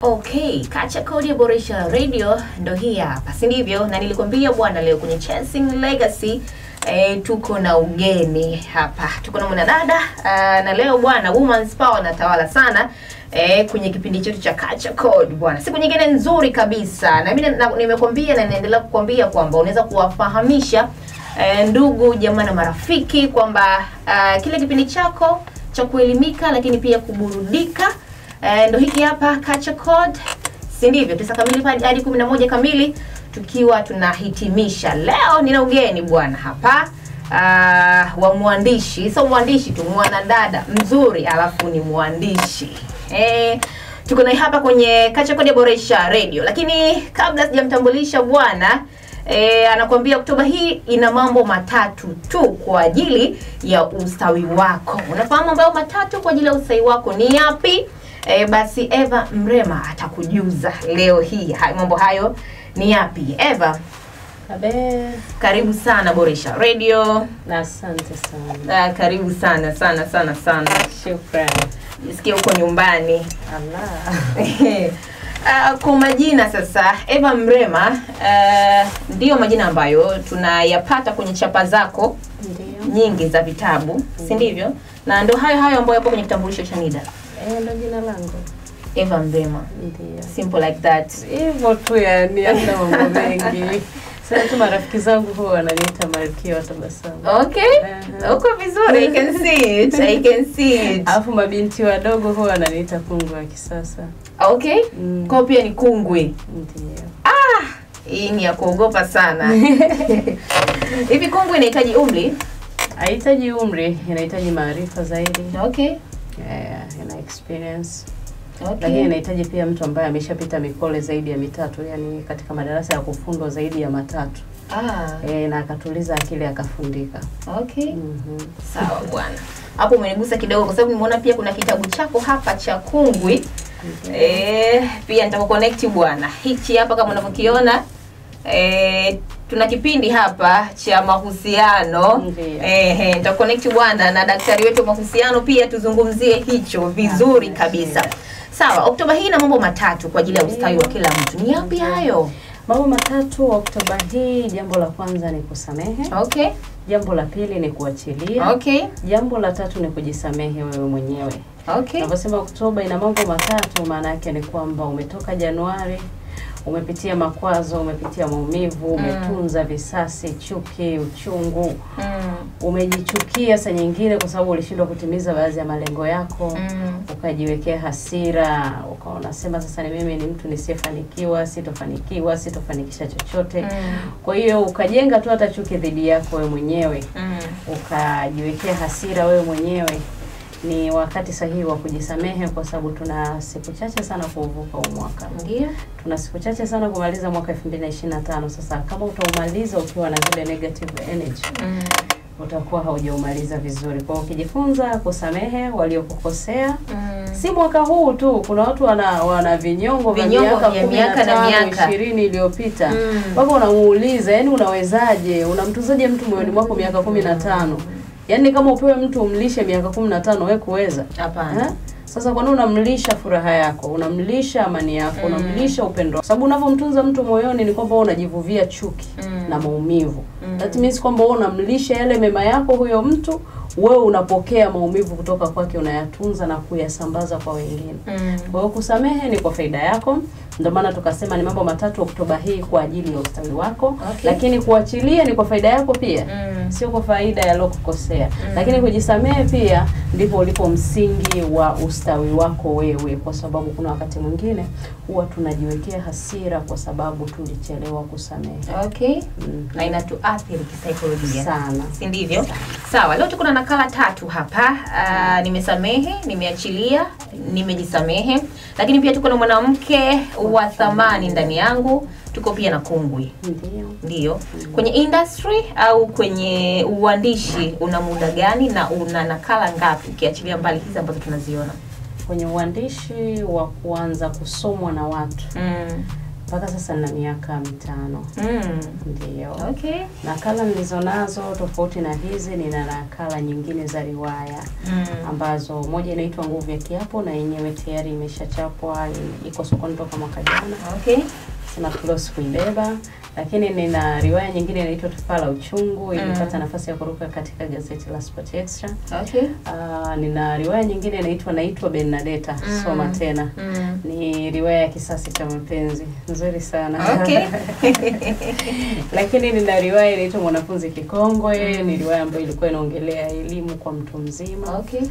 Okay, Kacha Kodi ya Boresha Radio ndo hii hapa, si ndivyo? Na nilikwambia bwana, leo kwenye Chasing Legacy tuko na ugeni hapa. Tuko na mwanadada na leo bwana, women's power natawala sana kwenye kipindi chetu cha Kacha Kodi bwana. Siku nyingine nzuri kabisa. Na mimi nimekwambia na naendelea kukwambia kwamba unaweza kuwafahamisha ndugu jamaa na marafiki kwamba kile kipindi chako cha kuelimika lakini pia kuburudika ndo hiki hapa Kacha Kodi, si ndivyo? 9 kamili hadi 11 kamili tukiwa tunahitimisha. Leo nina ugeni bwana hapa wa mwandishi, sio mwandishi tu, mwanadada mzuri alafu ni mwandishi. Tuko naye hapa kwenye Kacha Kodi ya Boresha Radio. Lakini kabla sijamtambulisha bwana, anakuambia Oktoba hii ina mambo matatu tu kwa ajili ya ustawi wako. Unafahamu mambo matatu kwa ajili ya ustawi wako ni yapi? Basi Eva Mrema atakujuza leo hii mambo hayo ni yapi. Eva, karibu sana Boresha Radio. Na asante sana. Karibu sana sana. Shukrani. Jisikia uko nyumbani. Allah. Kwa majina sasa, Eva Mrema ndio majina ambayo tunayapata kwenye chapa zako nyingi za vitabu, si ndivyo? Na ndio hayo ambayo yapo kwenye kitambulisho cha NIDA. Ndio jina langu. Eva Mrema. Ndio. Simple like that. Hivyo tu yani, hata mambo mengi. Sasa tu marafiki zangu huwa wananiita Malkia wa Tabasamu. Okay. Uko vizuri, I can see it. Alafu mabinti wadogo huwa wananiita Kungwi wa Kisasa. Okay. Kwa pia ni Kungwi. Ndio. Hii ni ya kuogopa sana. Hivi Kungwi inahitaji umri? Haihitaji umri, inahitaji maarifa zaidi. Okay. Ina experience. Okay. Lakini inahitaji pia mtu ambaye ameshapita mikole zaidi ya 3, yani katika madarasa ya kufundwa zaidi ya 3. Na akatuliza akili akafundika. Okay. Sawa bwana. Hapo umenigusa kidogo kwa sababu nimeona pia kuna kitabu chako hapa cha Kungwi. Pia nitakuconnect bwana. Hichi hapa kama unavyokiona tuna kipindi hapa cha mahusiano. Nitakuconnect bwana na daktari wetu wa mahusiano pia tuzungumzie hicho vizuri kabisa. Sawa, Oktoba hii na mambo matatu kwa ajili ya ustawi wa kila mtu. Ni yapi hayo? Mambo matatu Oktoba hii, jambo la kwanza ni kusamehe. Okay. Jambo la pili ni kuachilia. Okay. Jambo la tatu ni kujisamehe wewe mwenyewe. Okay. Naposema Oktoba ina mambo matatu, maana yake ni kwamba umetoka Januari, umepitia makwazo, umepitia maumivu, umetunza visasi, chuki, uchungu. Umejichukia saa nyingine kwa sababu ulishindwa kutimiza baadhi ya malengo yako. Ukajiwekea hasira, ukaona sema sasa ni mimi ni mtu nisiyefanikiwa, sitofanikisha chochote. Kwa hiyo ukajenga tu hata chuki dhidi yako wewe mwenyewe. Ukajiwekea hasira wewe mwenyewe. Ni wakati sahihi wa kujisamehe kwa sababu tuna siku chache sana kuvuka mwaka. Ndio. Tuna siku chache sana kumaliza mwaka 2025. Sasa kama utaumaliza ukiwa na zile negative energy, utakuwa haujaumaliza vizuri. Kwa hiyo ukijifunza kusamehe waliokukosea, si mwaka huu tu, kuna watu wana vinyongo vya miaka na miaka 20 iliyopita. Baba unamuuliza, yani unawezaje? Unamtunzaje mtu moyoni mwako miaka 15? Yaani kama upewe mtu umlishe miaka 15 wewe kuweza? Hapana. Sasa kwa nini unamlisha furaha yako? Unamlisha amani yako, unamlisha upendo. Sababu unavomtunza mtu moyoni ni kwamba unajivuvia chuki na maumivu. That means kwamba unamlisha yale mema yako huyo mtu, wewe unapokea maumivu kutoka kwake, unayatunza na kuyasambaza kwa wengine. Kwa hiyo kusamehe ni kwa faida yako. Ndio maana tukasema ni mambo matatu Oktoba hii kwa ajili ya ustawi wako. Okay. Lakini kuachilia ni kwa faida yako pia. Sio kwa faida ya lokukosea. Lakini kujisamehe pia ndipo ulipo msingi wa ustawi wako wewe, kwa sababu kuna wakati mwingine huwa tunajiwekea hasira kwa sababu tulichelewa kusamehe. Okay. Na inatuathiri kisaikolojia sana. Si ndivyo? Sawa, leo tuko na nakala 3 hapa. Nimesamehe, nimeachilia, nimejisamehe. Lakini pia tuko na mwanamke wa thamani ndani yangu. Tuko pia na Kungwi. Ndio. Kwenye industry au kwenye uandishi una muda gani na una nakala ngapi ukiachilia mbali hizi ambazo tunaziona? Kwenye uandishi wa kuanza kusomwa na watu. Mpaka sasa nina miaka 5. Ndio. Okay. Nakala nilizonazo tofauti na hizi, nina nakala nyingine za riwaya ambazo moja inaitwa Nguvu ya Kiapo na yenyewe tayari imeshachapwa, iko sokoni toka mwaka jana. Okay. Sina close kuibeba. Lakini nina riwaya nyingine inaitwa Tufaa la Uchungu, ilipata nafasi ya kuruka katika gazeti la Sport Extra. Okay. Nina riwaya nyingine inaitwa Bernadetta, soma tena. Ni riwaya ya kisasi cha mapenzi, nzuri sana. Okay. Lakini nina riwaya inaitwa Mwanafunzi Kikongwe, ni riwaya ambayo ilikuwa inaongelea elimu kwa mtu mzima. Okay.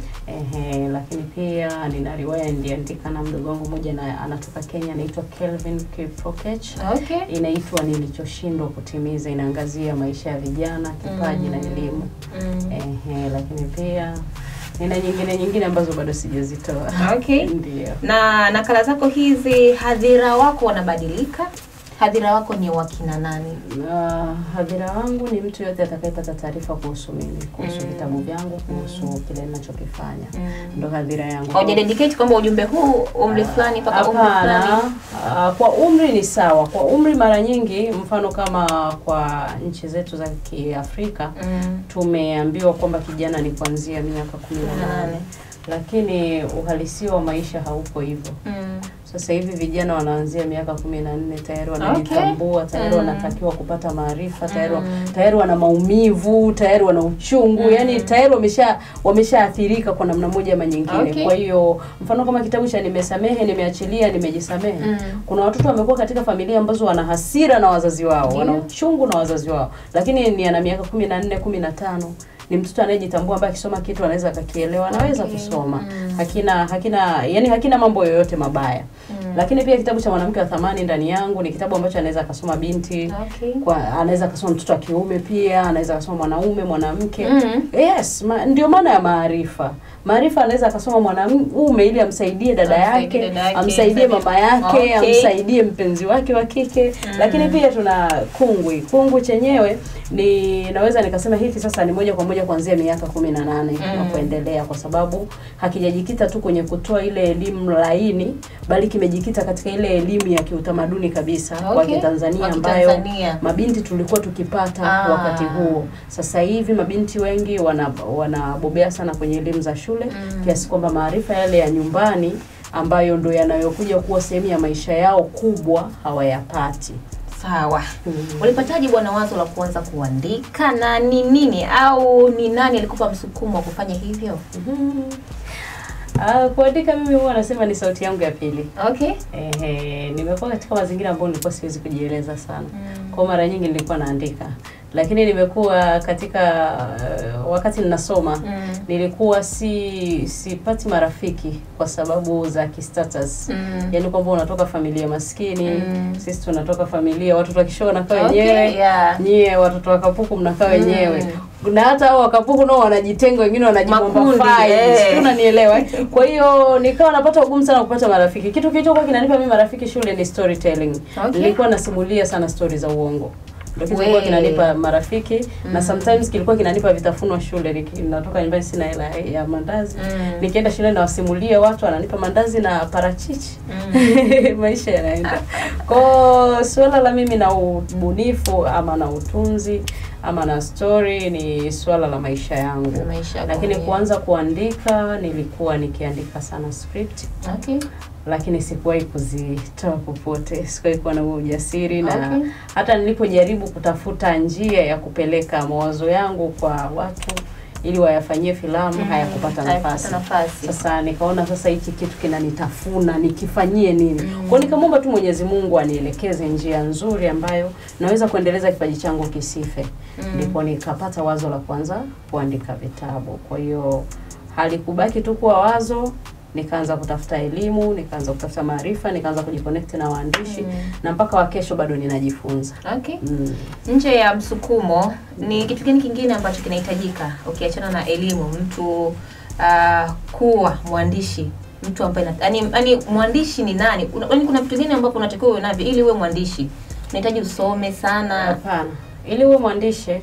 Lakini pia nina riwaya niliandika na mdogo wangu mmoja na anatoka Kenya, anaitwa Kelvin Kiprokech. Okay. Inaitwa Nilichoshindwa Kutimiza, inaangazia maisha ya vijana, kipaji na elimu. Lakini pia nina nyingine ambazo bado sijazitoa. Okay. Ndio. Na nakala zako hizi, hadhira wako wanabadilika? Hadhira wako ni wakina nani? Hadhira wangu ni mtu yote atakayepata taarifa kuhusu mimi, kuhusu vitabu vyangu, kuhusu kile ninachokifanya. Ndio hadhira yangu. Haujadedicate kwamba ujumbe huu umri fulani mpaka umri fulani? Kwa umri ni sawa. Kwa umri mara nyingi, mfano kama kwa nchi zetu za Kiafrika, tumeambiwa kwamba kijana ni kuanzia miaka 18. Lakini uhalisia wa maisha haupo hivyo. Sasa hivi vijana wanaanzia miaka 14 tayari wanajitambua, tayari wanatakiwa kupata maarifa, tayari wana maumivu, tayari wana uchungu, yani tayari wameshaathirika kwa namna moja ama nyingine. Kwa hiyo mfano kama kitabu cha Nimesamehe, Nimeachilia, Nimejisamehe. Kuna watoto wamekuwa katika familia ambazo wana hasira na wazazi wao, wana uchungu na wazazi wao. Lakini ni ana miaka 14, 15. Ni mtoto anayejitambua ambaye akisoma kitu anaweza akakielewa, anaweza kusoma. Hakina mambo yoyote mabaya. Lakini pia kitabu cha Mwanamke wa Thamani ndani yangu ni kitabu ambacho anaweza akasoma binti, anaweza akasoma mtoto wa kiume pia, anaweza akasoma mwanaume, mwanamke. Yes, ndio maana ya maarifa. Maarifa anaweza akasoma mwanaume ili amsaidie dada yake, amsaidie mama yake, amsaidie mpenzi wake wa kike. Lakini pia tuna Kungwi. Kungwi chenyewe naweza nikasema hiki sasa ni moja kwa moja kuanzia miaka 18 na kuendelea, kwa sababu hakijajikita tu kwenye kutoa ile elimu laini, bali kimejikita katika ile elimu ya kiutamaduni kabisa kwa Tanzania ambayo mabinti tulikuwa tukipata wakati huo. Sasa hivi mabinti wengi wanabobea sana kwenye elimu za shule, kiasi kwamba maarifa yale ya nyumbani ambayo ndo yanayokuja kuwa sehemu ya maisha yao kubwa hawayapati. Sawa. Ulipataje bwana wazo la kuanza kuandika, na ni nini au ni nani alikupa msukumo wa kufanya hivyo? Kuandika mimi huwa nasema ni sauti yangu ya pili. Okay. Nimekuwa katika mazingira ambayo nilikuwa siwezi kujieleza sana. Kwa mara nyingi nilikuwa naandika. Lakini nimekuwa katika wakati ninasoma nilikuwa sipati marafiki kwa sababu za kistatus. Yaani kwamba unatoka familia maskini, sisi tunatoka familia watoto wa Kishoga wanakaa wenyewe, nyie watoto wa Kapuku mnakaa wenyewe. Na hata hao Kapuku nao wanajitenga, wengine wanajimwambafai. Unanielewa? Kwa hiyo nikawa napata ugumu sana kupata marafiki. Kitu kilichokuwa kinanipa mimi marafiki shule ni storytelling. Nilikuwa nasimulia sana stories za uongo. Ndio kilikuwa kinanipa marafiki, na sometimes kilikuwa kinanipa vitafunwa shule. Natoka nyumbani sina hela ya mandazi. Nikienda shule na wasimulia watu, wananipa mandazi na parachichi. Maisha yanaenda. Kwa swala la mimi na ubunifu ama na utunzi ama na story ni swala la maisha yangu. Lakini kuanza kuandika nilikuwa nikiandika sana script. Lakini sikuwahi kuzitoa popote, sikuwahi kuwa na ujasiri. Na hata nilipojaribu kutafuta njia ya kupeleka mawazo yangu kwa watu ili wayafanyie filamu, hayakupata nafasi. Sasa nikaona sasa hiki kitu kinanitafuna, nikifanyie nini? Kwa nikamwomba tu Mwenyezi Mungu anielekeze njia nzuri ambayo naweza kuendeleza kipaji changu kisife. Ndipo nikapata wazo la kwanza kuandika vitabu. Kwa hiyo halikubaki tu kuwa wazo, nikaanza kutafuta elimu, nikaanza kutafuta maarifa, nikaanza kujiconnect na waandishi, na mpaka wa kesho bado ninajifunza. Nje ya msukumo, ni kitu gani kingine ambacho kinahitajika ukiachana na elimu, mtu kuwa mwandishi? Mtu ambaye yani mwandishi ni nani? Yaani kuna vitu gani ambavyo unatakiwa uwe navyo ili uwe mwandishi? Unahitaji usome sana? Hapana. Ili uwe mwandishi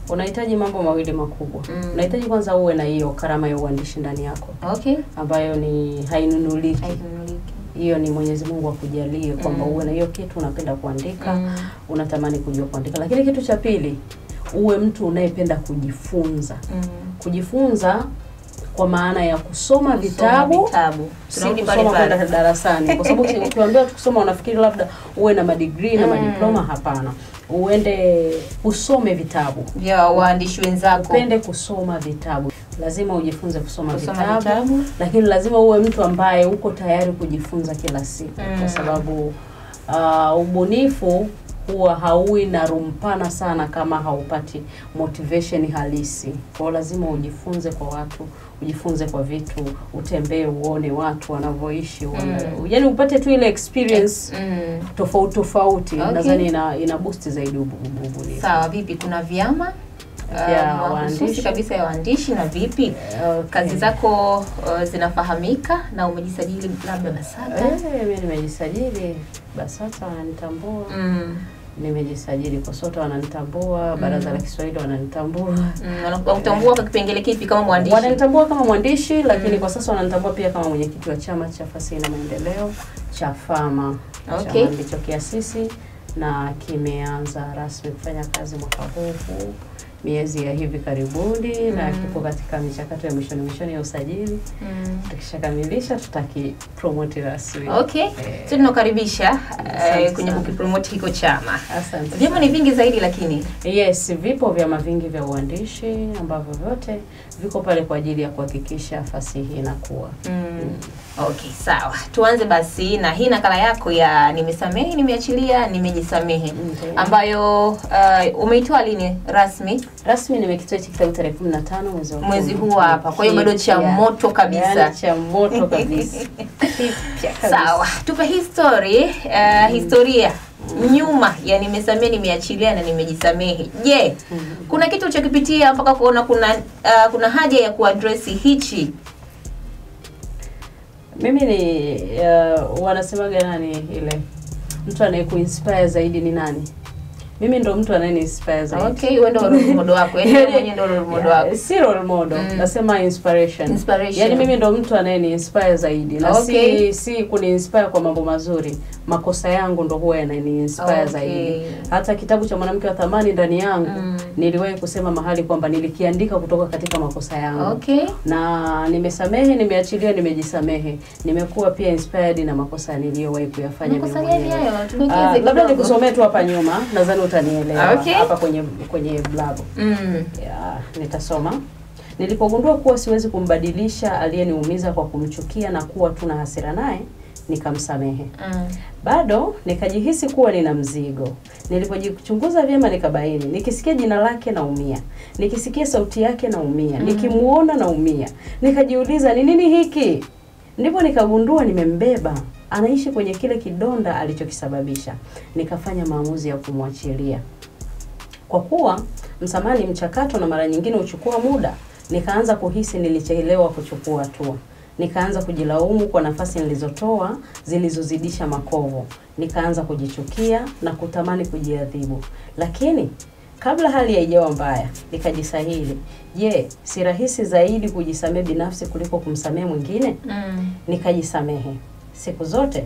unahitaji mambo mawili makubwa. Unahitaji kwanza uwe na hiyo karama ya uandishi ndani yako. Ambayo ni hainunuliki. hiyo ni Mwenyezi Mungu akujalie kwamba uwe na hiyo kitu, unapenda kuandika, unatamani kujua kuandika. Lakini kitu cha pili, uwe mtu unayependa kujifunza. Kujifunza kwa maana ya kusoma vitabu. Tunarudi pale pale darasani. Kwa sababu ukiambiwa kusoma unafikiri labda uwe na madegree na madiploma. Hapana. Uende usome vitabu vya waandishi wenzako. Upende kusoma vitabu. Lazima ujifunze kusoma vitabu, lakini lazima uwe mtu ambaye uko tayari kujifunza kila siku. Kwa sababu ubunifu huwa haui na rumpana sana kama haupati motivation halisi. Kwa lazima ujifunze kwa watu, ujifunze kwa vitu, utembee uone watu wanavyoishi, yaani upate tu ile experience tofauti. Nadhani ina boost zaidi ubunifu. Sawa, vipi kuna vyama ya waandishi kabisa ya waandishi na vipi? Kazi zako zinafahamika na umejisajili labda BASATA? Mimi nimejisajili BASATA, wananitambua. Nimejisajili KOSOTA, wananitambua. Baraza la Kiswahili wananitambua. Wanakutambua kwa kipengele kipi kama mwandishi? Wananitambua kama mwandishi, lakini kwa sasa wananitambua pia kama mwenyekiti wa chama cha fasihi na maendeleo cha FAMA. Chama ndicho kiasisi na kimeanza rasmi kufanya kazi mwaka huu miezi ya hivi karibuni, na kipo katika michakato ya mwishoni ya usajili. Tukishakamilisha tutakipromote rasmi. Sisi tunakaribisha kwenye kukipromote hiko chama. Asante. Vyama ni vingi zaidi lakini. Yes, vipo vyama vingi vya uandishi ambavyo vyote viko pale kwa ajili ya kuhakikisha fasihi inakuwa. Sawa. Tuanze basi na hii nakala yako ya nimesamehe, nimeachilia, nimejisamehe, ambayo umeitoa lini rasmi? Rasmi nimekitoa kitabu tarehe 15 mwezi huu hapa. Kwa hiyo bado cha moto kabisa. Yani cha moto kabisa. Sawa. Tupe historia nyuma ya nimesamehe, nimeachilia na nimejisamehe. Je, kuna kitu ulichokipitia mpaka kuona kuna haja ya kuaddress hichi? Mimi ni wanasemaga nani ile mtu anayekuinspire zaidi ni nani? Mimi ndo mtu anayeinspire zaidi. Wewe ndo role model wako. Wewe mwenyewe ndo role model wako. Si role model, nasema inspiration. Yaani mimi ndo mtu anayeinspire zaidi. Na si kuniinspire kwa mambo mazuri. Makosa yangu ndo huwa yananiinspire zaidi. Hata kitabu cha Mwanamke wa Thamani ndani yangu niliwahi kusema mahali kwamba nilikiandika kutoka katika makosa yangu. Na nimesamehe, nimeachilia, nimejisamehe. Nimekuwa pia inspired na makosa niliyowahi kuyafanya mimi mwenyewe. Labda nikusomee tu hapa nyuma, nadhani utanielewa. Hapa kwenye blog. Nitasoma. Nilipogundua kuwa siwezi kumbadilisha aliyeniumiza kwa kumchukia na kuwa tuna hasira naye, nikamsamehe. Bado nikajihisi kuwa nina mzigo. Nilipojichunguza vyema nikabaini, nikisikia jina lake naumia, nikisikia sauti yake naumia, nikimuona naumia. Nikajiuliza ni nini hiki? Ndipo nikagundua nimembeba, anaishi kwenye kile kidonda alichokisababisha. Nikafanya maamuzi ya kumwachilia. Kwa kuwa msamaha ni mchakato na mara nyingine huchukua muda, nikaanza kuhisi nilichelewa kuchukua hatua. Nikaanza kujilaumu kwa nafasi nilizotoa zilizozidisha makovu. Nikaanza kujichukia na kutamani kujiadhibu. Lakini kabla hali haijawa mbaya, nikajisahili. Je, si rahisi zaidi kujisamehe binafsi kuliko kumsamehe mwingine? Nikajisamehe. Siku zote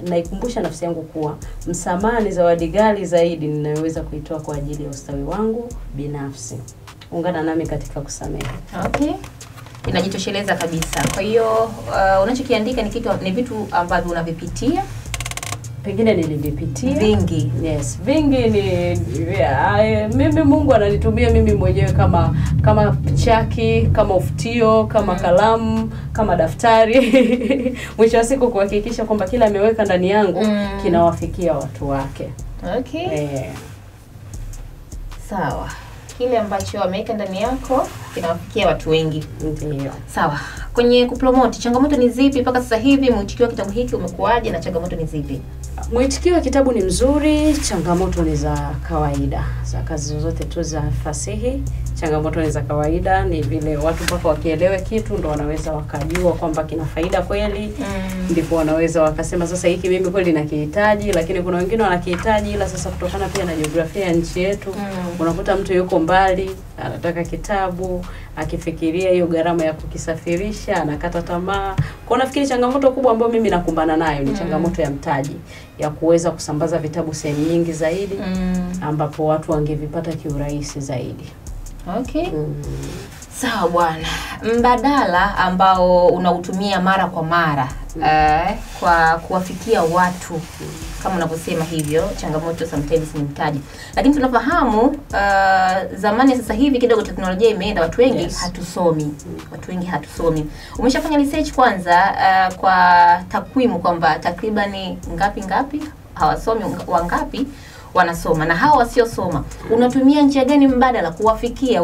naikumbusha nafsi yangu kuwa msamaha ni zawadi ghali zaidi ninayoweza kuitoa kwa ajili ya ustawi wangu binafsi. Ungana nami katika kusamehe. Inajitosheleza kabisa. Kwa hiyo unachokiandika ni vitu ambavyo unavipitia? Pengine nilivipitia vingi. Yes, vingi ni mimi Mungu ananitumia mimi mwenyewe kama chaki, kama ufutio, kama kalamu, kama daftari. Mwisho wa siku kuhakikisha kwamba kila ameweka ndani yangu kinawafikia watu wake. Sawa. Kile ambacho ameweka ndani yako kinawafikia watu wengi. Ndio. Sawa. Kwenye kupromote, changamoto ni zipi mpaka sasa hivi? Mwitikio wa kitabu hiki umekuaje na changamoto ni zipi? Mwitikio wa kitabu ni mzuri, changamoto ni za kawaida. Za kazi zozote tu za fasihi, changamoto ni za kawaida, ni vile watu mpaka wakielewe kitu ndo wanaweza wakajua kwamba kina faida kweli. Ndipo wanaweza wakasema sasa hiki mimi kweli nakihitaji, lakini kuna wengine wanakihitaji ila sasa kutokana pia na jiografia ya nchi yetu, unakuta mtu yuko mbali, anataka kitabu, kitabu, akifikiria hiyo gharama ya kukisafirisha anakata tamaa. Kwa nafikiri changamoto kubwa ambayo mimi nakumbana nayo ni changamoto ya mtaji, ya kuweza kusambaza vitabu sehemu nyingi zaidi ambapo watu wangevipata kiurahisi zaidi. Okay. Sawa bwana. Mbadala ambao unautumia mara kwa mara kwa kuwafikia watu kama unavyosema hivyo, changamoto sometimes ni mtaji. Lakini tunafahamu zamani sasa hivi kidogo teknolojia imeenda, watu wengi hatusomi. Watu wengi hatusomi. Umeshafanya research kwanza kwa takwimu kwamba takriban ngapi hawasomi, wangapi wanasoma, na hawa wasiosoma unatumia njia gani mbadala kuwafikia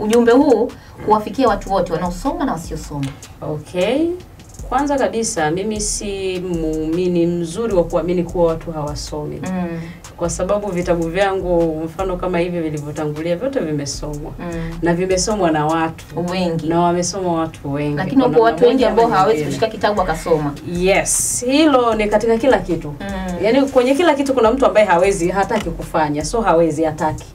ujumbe huu kuwafikia watu wote wanaosoma na wasiosoma? Okay. Kwanza kabisa mimi si muumini mzuri wa kuamini kuwa watu hawasomi. Kwa sababu vitabu vyangu mfano kama hivi vilivyotangulia vyote vimesomwa. Na vimesomwa na watu wengi. Na wamesoma watu wengi. Lakini wapo watu wengi ambao hawawezi kushika kitabu akasoma. Yes, hilo ni katika kila kitu. Yaani kwenye kila kitu kuna mtu ambaye hataki kufanya, so hawezi, hataki.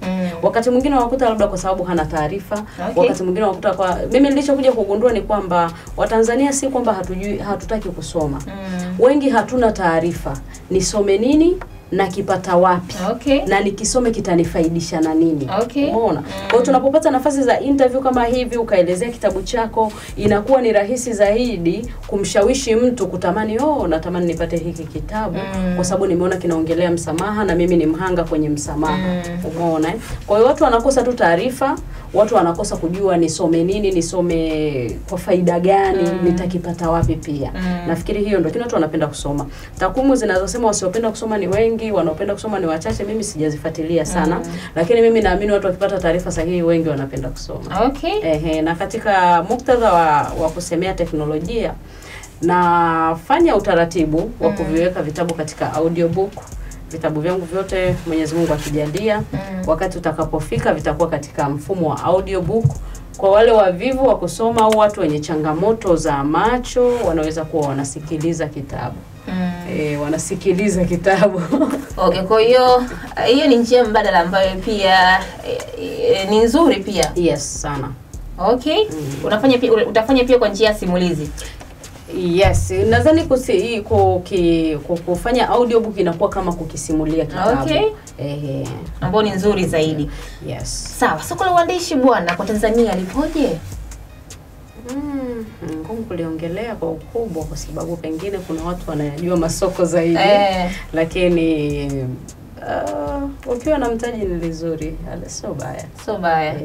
Wakati mwingine wakuta labda kwa sababu hana taarifa, wakati mwingine wakuta kwa mimi nilichokuja kugundua ni kwamba Watanzania si kwamba hatutaki kusoma. Wengi hatuna taarifa. Nisome nini? Na kipata wapi? Na nikisome kitanifaidisha na nini? Umeona? Kwa hiyo tunapopata nafasi za interview kama hivi ukaelezea kitabu chako, inakuwa ni rahisi zaidi kumshawishi mtu kutamani, natamani nipate hiki kitabu kwa sababu nimeona kinaongelea msamaha na mimi ni mhanga kwenye msamaha. Umeona? Kwa hiyo watu wanakosa tu taarifa, watu wanakosa kujua nisome nini, nisome kwa faida gani, nitakipata wapi pia. Nafikiri hiyo ndio kile watu wanapenda kusoma. Takwimu zinazosema wasiopenda kusoma ni wengi, wanaopenda kusoma ni wachache, mimi sijazifuatilia sana. Lakini mimi naamini watu wakipata taarifa sahihi wengi wanapenda kusoma. Na katika muktadha wa kusemea teknolojia, nafanya utaratibu wa kuviweka vitabu katika audiobook. Vitabu vyangu vyote Mwenyezi Mungu akijalia, wakati utakapofika vitakuwa katika mfumo wa audiobook. Kwa wale wavivu wa kusoma au watu wenye changamoto za macho wanaweza kuwa wanasikiliza kitabu. Wanasikiliza kitabu. Kwa hiyo ni njia mbadala ambayo pia ni nzuri pia. Yes, sana. Utafanya pia kwa njia ya simulizi. Yes, nadhani kufanya audiobook inakuwa kama kukisimulia kitabu. Ambao ni nzuri zaidi. Yes. Sawa, soko la uandishi bwana kwa Tanzania lipoje? Ngumu kuliongelea kwa ukubwa kwa sababu pengine kuna watu wanayajua masoko zaidi. Lakini ukiwa na mtaji ni vizuri, sio baya.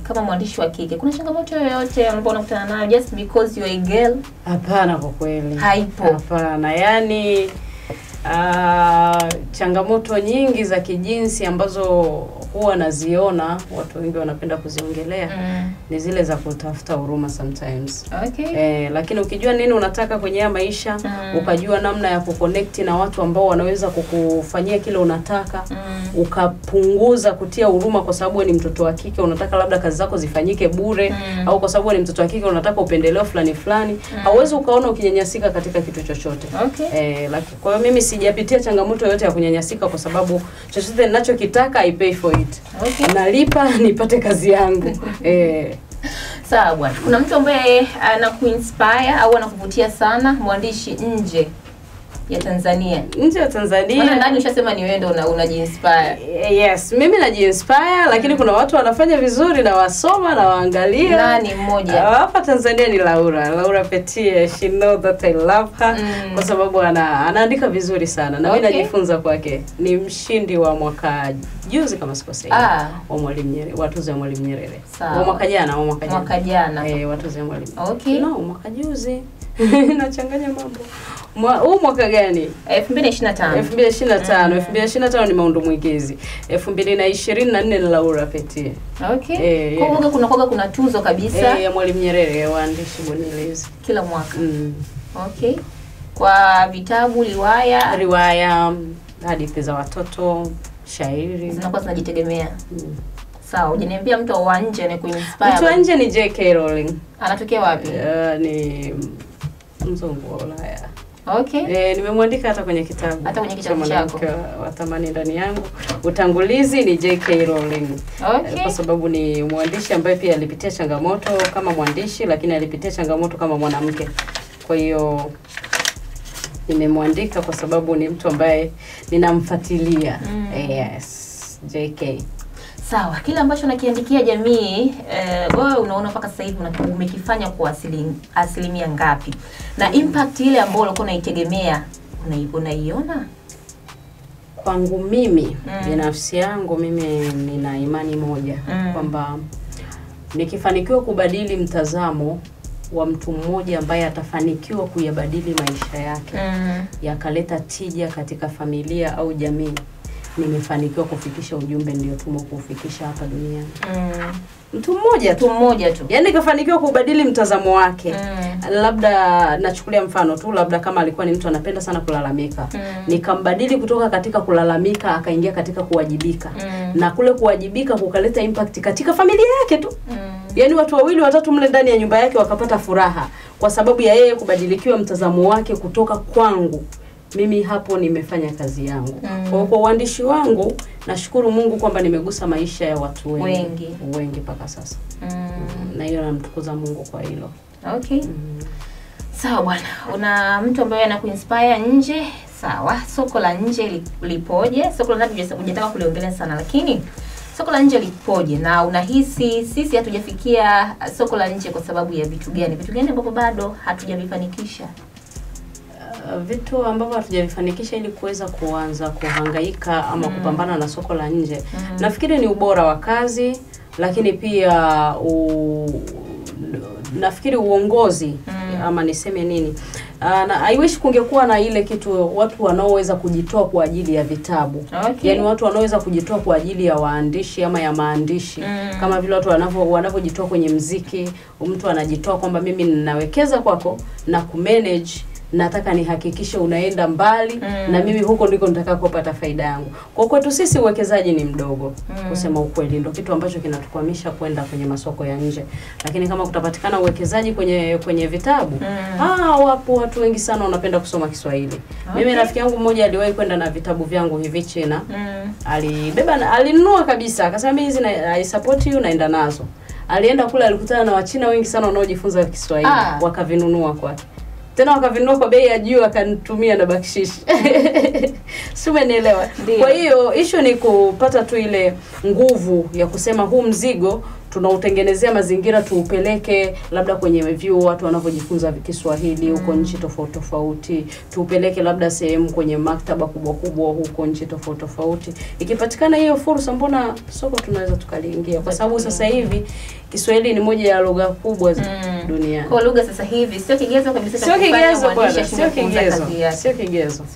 Kama mwandishi wa kike, kuna changamoto yoyote ambayo unakutana nayo just because you are a girl? Hapana, kwa kweli. Haipo. Hapana, yani changamoto nyingi za kijinsi ambazo huwa naziona watu wengi wanapenda kuziongelea ni zile za kutafuta huruma sometimes. Lakini ukijua nini unataka kwenye maisha, ukajua namna ya kuconnect na watu ambao wanaweza kukufanyia kile unataka, ukapunguza kutia huruma kwa sababu ni mtoto wa kike unataka labda kazi zako zifanyike bure, au kwa sababu ni mtoto wa kike unataka upendeleo fulani, hauwezi ukaona ukinyanyasika katika kitu chochote. Lakini kwa hiyo mimi sijapitia changamoto yoyote ya kunyanyasika kwa sababu chochote ninachokitaka I pay for it. Nalipa nipate kazi yangu. Sawa bwana. Kuna mtu ambaye anakuinspire au anakuvutia sana mwandishi nje ya Tanzania? Nje ya Tanzania. Maana ndani ushasema ni wewe ndio unajiinspire. Yes, mimi najiinspire lakini kuna watu wanafanya vizuri na wasoma na waangalia. Nani mmoja? Hapa Tanzania ni Laura Petie. She know that I love her kwa sababu anaandika vizuri sana na mimi najifunza kwake. Ni mshindi wa mwaka juzi kama sikosei. Wa Mwalimu Nyerere, watuzo wa Mwalimu Nyerere. Wa mwaka jana. Watuzo wa Mwalimu. Mwaka juzi. Nachanganya mambo. Huu mwaka gani? 2025. 2025 ni Maundu Mwigezi. 2024 ni Laura Petie. Kwa mwaka kuna tuzo kabisa ya Mwalimu Nyerere waandishi bunielezi kila mwaka. Kwa vitabu, riwaya, hadithi za watoto, shairi zinakuwa zinajitegemea. Sawa, hujaniambia mtu wa nje anakuinspire. Mtu wa nje ni J.K. Rowling. Anatokea wapi? Ni mzungu wa Ulaya. Okay. Nimemwandika hata kwenye kitabu. Hata kwenye kitabu chako. Wa Thamani Ndani Yangu. Utangulizi ni J.K. Rowling. Okay. Kwa sababu ni mwandishi ambaye pia alipitia changamoto kama mwandishi, lakini alipitia changamoto kama mwanamke. Kwa hiyo nimemwandika kwa sababu ni mtu ambaye ninamfuatilia. Yes, J.K. Sawa, kile ambacho nakiandikia jamii, wewe unaona mpaka sasa hivi umekifanya kwa asilimia ngapi? Na impact ile ambayo ulikuwa unaitegemea, unaiona? Kwangu mimi, binafsi yangu mimi nina imani moja kwamba nikifanikiwa kubadili mtazamo wa mtu mmoja ambaye atafanikiwa kuyabadili maisha yake, yakaleta tija katika familia au jamii, nimefanikiwa kufikisha ujumbe ndio tumo kufikisha hapa duniani. Mtu mmoja tu. Yaani kafanikiwa kubadili mtazamo wake. Labda nachukulia mfano tu, labda kama alikuwa ni mtu anapenda sana kulalamika. Nikambadili kutoka katika kulalamika akaingia katika kuwajibika. Na kule kuwajibika kukaleta impact katika familia yake tu. Yaani watu wawili watatu mle ndani ya nyumba yake wakapata furaha kwa sababu ya yeye kubadilikiwa mtazamo wake kutoka kwangu. Mimi hapo nimefanya kazi yangu. Kwa uandishi wangu nashukuru Mungu kwamba nimegusa maisha ya watu wengi mpaka sasa. Na hiyo namtukuza Mungu kwa hilo. Okay. Sawa bwana, una mtu ambaye anakuinspire nje? Sawa, soko la nje lipoje? Soko la ndani hujataka kuliongelea sana, lakini soko la nje lipoje? Na unahisi sisi hatujafikia soko la nje kwa sababu ya vitu gani? Vitu gani ambavyo bado hatujavifanikisha? Vitu ambavyo hatujavifanikisha ili kuweza kuanza kuhangaika ama kupambana na soko la nje. Nafikiri ni ubora wa kazi, lakini pia nafikiri uongozi ama niseme nini. I wish kungekuwa na ile kitu watu wanaoweza kujitoa kwa ajili ya vitabu. Okay. Yaani watu wanaoweza kujitoa kwa ajili ya waandishi ama ya maandishi. Kama vile watu wanavyojitoa kwenye muziki, mtu anajitoa kwamba mimi ninawekeza kwako na kumanage, nataka nihakikishe unaenda mbali na mimi huko ndiko nataka kupata faida yangu. Kwa kwetu sisi uwekezaji ni mdogo, kusema ukweli, ndio kitu ambacho kinatukwamisha kwenda kwenye masoko ya nje. Lakini kama kutapatikana uwekezaji kwenye vitabu, wapo watu wengi sana wanapenda kusoma Kiswahili. Mimi rafiki yangu mmoja aliwahi kwenda na vitabu vyangu hivi China. Alinunua kabisa, akasema mimi hizi I support you, naenda nazo. Alienda kule alikutana na Wachina wengi sana wanaojifunza Kiswahili, wakavinunua kwake. Tena wakavinunua kwa bei ya juu, akanitumia na bakshishi. Si umenielewa? Kwa hiyo issue ni kupata tu ile nguvu ya kusema huu mzigo tunautengenezea mazingira tuupeleke labda kwenye review watu wanavyojifunza Kiswahili huko nchi tofauti tofauti, tuupeleke labda sehemu kwenye maktaba kubwa huko nchi tofauti tofauti. Ikipatikana hiyo fursa, mbona soko tunaweza tukaliingia, kwa sababu sasa hivi Kiswahili ni moja ya lugha kubwa duniani. Kwa lugha sasa hivi sio kigezo kabisa, sio kigezo bwana, sio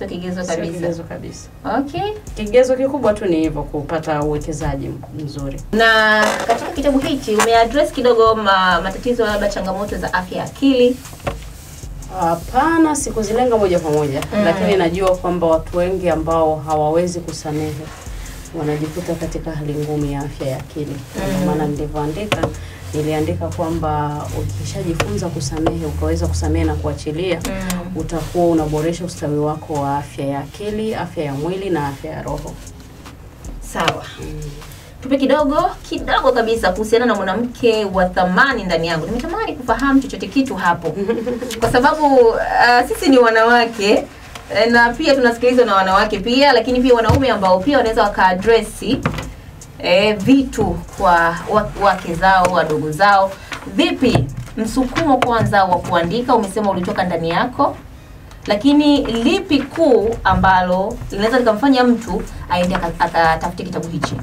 kigezo kabisa. Okay. Kigezo kikubwa tu ni hivyo, kupata uwekezaji mzuri. Na katika kitabu hiki umeaddress kidogo matatizo labda changamoto za afya ya akili? Hapana, sikuzilenga moja kwa moja, lakini najua kwamba watu wengi ambao hawawezi kusamehe wanajikuta katika hali ngumu ya afya ya akili. Maana niliandika kwamba ukishajifunza kusamehe, ukaweza kusamehe na kuachilia, utakuwa unaboresha ustawi wako wa afya ya akili, afya ya mwili na afya ya roho. Sawa. Tupe kidogo kabisa kuhusiana na mwanamke wa thamani ndani yangu. Nimetamani kufahamu chochote kitu hapo. Kwa sababu sisi ni wanawake na pia tunasikilizwa na wanawake pia, lakini pia wanaume ambao pia wanaweza wakaadresi vitu kwa wake zao, wadogo zao. Vipi msukumo kwanza wa kuandika? Umesema ulitoka ndani yako, lakini lipi kuu ambalo linaweza likamfanya mtu aende akatafute kitabu hichi?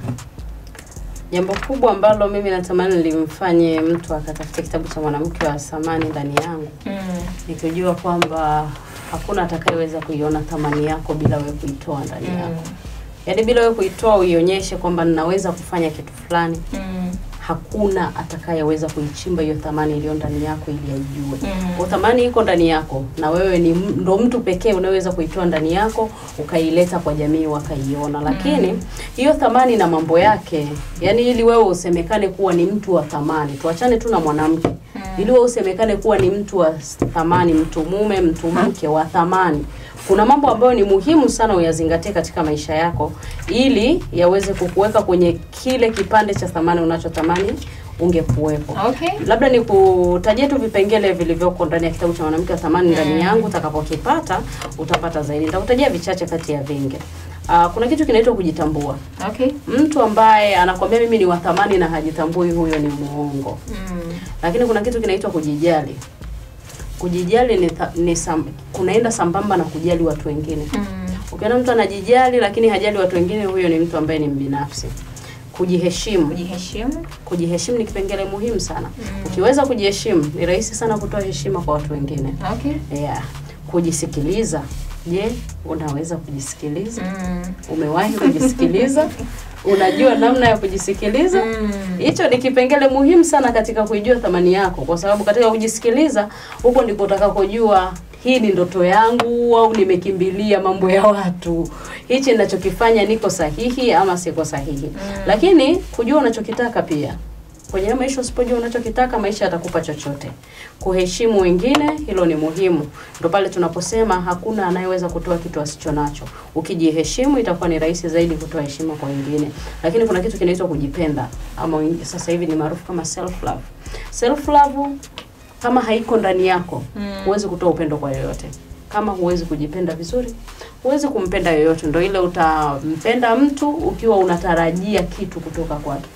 Jambo kubwa ambalo mimi natamani limfanye mtu akatafute kitabu cha mwanamke wa thamani ndani yangu, ni kujua kwamba hakuna atakayeweza kuiona thamani yako bila wewe kuitoa ndani yako. Yaani bila wewe kuitoa uionyeshe kwamba ninaweza kufanya kitu fulani, hakuna atakayeweza kuichimba hiyo thamani iliyo ndani yako ili aijue. Kwa thamani iko ndani yako na wewe ndo mtu pekee unaweza kuitoa ndani yako ukaileta kwa jamii wakaiona. Lakini hiyo thamani na mambo yake, yani ili wewe usemekane kuwa ni mtu wa thamani, tuachane tu na mwanamke. ili wewe usemekane kuwa ni mtu wa thamani, mtu mume, mtu mke wa thamani. Kuna mambo ambayo ni muhimu sana uyazingatie katika maisha yako ili yaweze kukuweka kwenye kile kipande cha thamani unachotamani ungekuwepo. Okay. Labda nikutajie tu vipengele vilivyoko ndani ya kitabu cha Mwanamke wa Thamani ndani yangu, utakapokipata utapata zaidi. Nitakutajia vichache kati ya vingi. Kuna kitu kinaitwa kujitambua. Okay. Mtu ambaye anakuambia mimi ni wa thamani na hajitambui, huyo ni muongo. Lakini kuna kitu kinaitwa kujijali. Kujijali kunaenda sambamba na kujali watu wengine. Ukiona mtu anajijali lakini hajali watu wengine, huyo ni mtu ambaye ni mbinafsi. Kujiheshimu. Kujiheshimu ni kipengele muhimu sana. Ukiweza kujiheshimu, ni rahisi sana kutoa heshima kwa watu wengine. Okay. Yeah. Kujisikiliza. Je, unaweza kujisikiliza? Umewahi kujisikiliza? Unajua namna ya kujisikiliza? Hicho ni kipengele muhimu sana katika kujua thamani yako, kwa sababu katika kujisikiliza huko ndiko utakakojua hii ni ndoto yangu au nimekimbilia mambo ya watu. Hichi ninachokifanya niko sahihi ama siko sahihi. Lakini kujua unachokitaka pia. Kwenye maisha usipojua unachokitaka, maisha yatakupa chochote. Kuheshimu wengine, hilo ni muhimu. Ndio pale tunaposema hakuna anayeweza kutoa kitu asichonacho. Ukijiheshimu itakuwa ni rahisi zaidi kutoa heshima kwa wengine. Lakini kuna kitu kinaitwa kujipenda, ama sasa hivi ni maarufu kama self love. Self love kama haiko ndani yako, huwezi kutoa upendo kwa yoyote. Kama huwezi kujipenda vizuri, huwezi kumpenda yoyote. Ndio ile utampenda mtu ukiwa unatarajia kitu kutoka kwake.